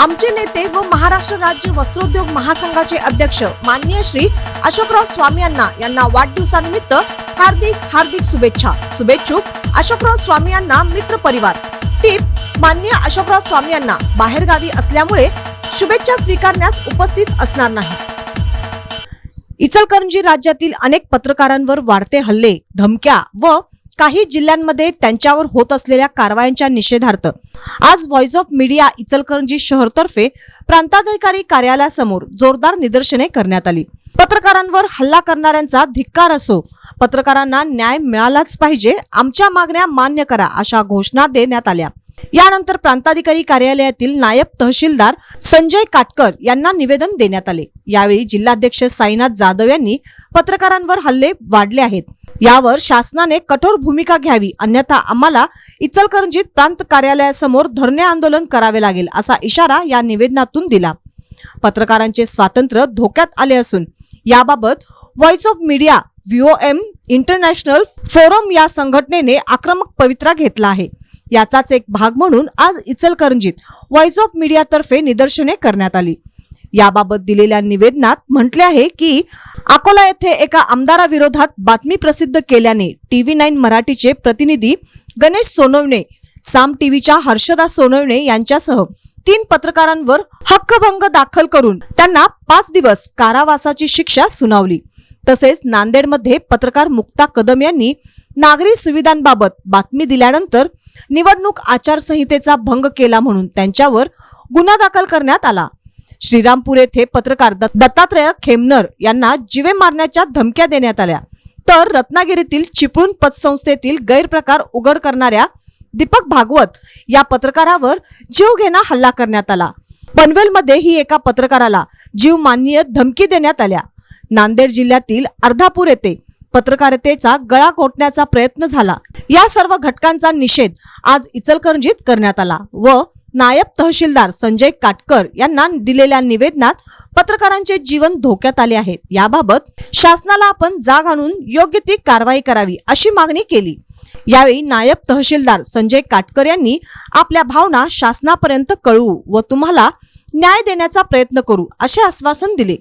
आमचे नेते व महाराष्ट्र राज्य वस्त्रोद्योग महासंघाचे अध्यक्ष माननीय श्री अशोकराव स्वामी यांना वाढदिवसानिमित्त हार्दिक शुभेच्छा। शुभेच्छुक अशोकराव स्वामी यांना मित्र परिवार। टिप: माननीय अशोकराव स्वामी यांना बाहेरगावी असल्यामुळे शुभेच्छा स्वीकारण्यास उपस्थित असणार नाही। इचलकरंजी राज्यातील अनेक पत्रकारांवर वाढते हल्ले, धमक्या व काही जिल्ह्यांमध्ये त्यांच्यावर होत असलेल्या कारवायांच्या निषेधार्थ आज व्हॉइस ऑफ मीडिया इचलकरंजी शहरतर्फे प्रांताधिकारी कार्यालयासमोर जोरदार निदर्शने करण्यात आली। पत्रकारांवर हल्ला करणाऱ्यांचा धिक्कार असो, पत्रकारांना न्याय मिळालाच पाहिजे, आमच्या मागण्या मान्य करा अशा घोषणा देण्यात आल्या। यानंतर प्रांताधिकारी कार्यालयातील नायब तहसीलदार संजय काटकर यांना निवेदन देण्यात आले। यावेळी जिल्हाध्यक्ष साईनाथ जाधव यांनी पत्रकारांवर हल्ले वाढले आहेत, यावर शासनाने कठोर भूमिका घ्यावी, अन्यथा आम्हाला इचलकरंजीत प्रांत कार्यालयासमोर धरणे आंदोलन करावे लागेल असा इशारा या निवेदनातून दिला। पत्रकारांचे स्वातंत्र्य धोक्यात आले असून याबाबत voice of media VOM international forum या संघटनेने आक्रमक पवित्रा घेतला आहे। याचाच एक भाग म्हणून आज इचलकरंजीत व्हॉइस ऑफ मीडिया तर्फे निदर्शने करण्यात आली। याबाबत दिलेल्या निवेदनात म्हटले आहे की अकोला येथे एका आमदाराविरोधात बातमी प्रसिद्ध केल्याने TV9 मराठीचे प्रतिनिधी गणेश सोनवणे, साम टीव्हीच्या हर्षदा सोनवणे यांच्यासह 3 पत्रकारांवर हक्कभंग दाखल करून त्यांना 5 दिवस कारावासाची शिक्षा सुनावली। तसेच नांदेडमध्ये पत्रकार मुक्ता कदम यांनी नागरी सुविधांबाबत बातमी दिल्यानंतर निवडणूक आचारसंहितेचा भंग केला म्हणून त्यांच्यावर गुन्हा दाखल करण्यात आला। श्रीरामपूर येथे पत्रकार दत्तात्रय खेमनर यांना जीवे मारण्याच्या धमक्या देण्यात आल्या। तर रत्नागिरीतील चिपळूण पतसंस्थेतील गैरप्रकार उघड करणाऱ्या दीपक भागवत या पत्रकारावर जीवघेणा हल्ला करण्यात आला। पनवेलमध्येही एका पत्रकाराला जीवमान्य धमकी देण्यात आल्या। नांदेड जिल्ह्यातील अर्धापूर येथे पत्रकारितेचा गळा घोटण्याचा प्रयत्न झाला। या सर्व घटकांचा निषेध आज इचलकरंजीत करण्यात आला व नायब तहसीलदार संजय काटकर यांना दिलेल्या निवेदनात पत्रकारांचे जीवन धोक्यात आले आहे, याबाबत शासनाला आपण जाग आणून योग्य ती कारवाई करावी अशी मागणी केली। यावेळी नायब तहसीलदार संजय काटकर यांनी आपल्या भावना शासनापर्यंत कळवू व तुम्हाला न्याय देण्याचा प्रयत्न करू असे आश्वासन दिले।